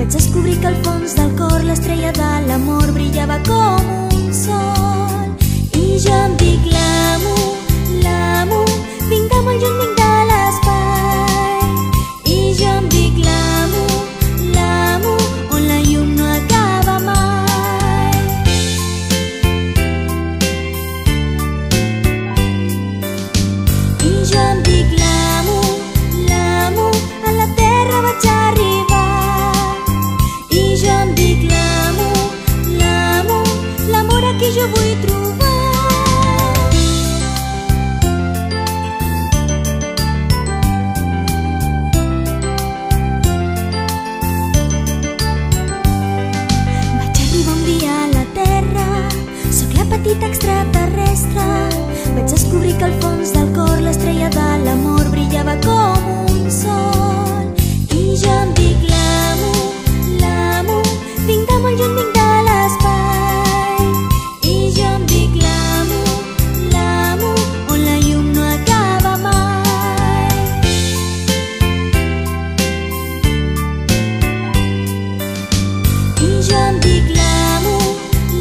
vaig descobrir que al fons del cor l'estrella de l'amor brillava com un sol. I jo em dic l'amo, l'amo, vinc de molt lluny, vinc de l'espai. I jo em dic l'amo, l'amo, on la llum no acaba mai. I jo em dic l'amo, l'amo, a la terra vaig arribar. I jo em dic l'amo, l'amo, l'amor a qui jo vull trobar. Vaig arribar un dia a la terra, sóc la petita extraterrestre. Vaig descobrir que al fons del cor l'estrella de l'amor brillava com un sol. I jo em dic l'amo, l'amo, vinc de molt lluny, vinc de l'espai. I jo em dic l'amo, l'amo, on la llum no acaba mai. I jo em dic l'amo,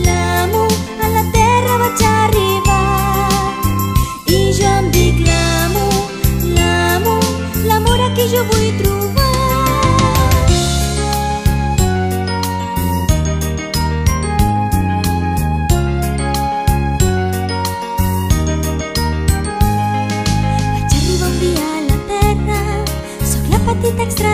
l'amo, a la terra vaig arribar. I jo em dic l'amo, l'amo, l'amor a qui jo vull trobar. Vaig arribar un dia a la terra, sóc la petita extraterrestre.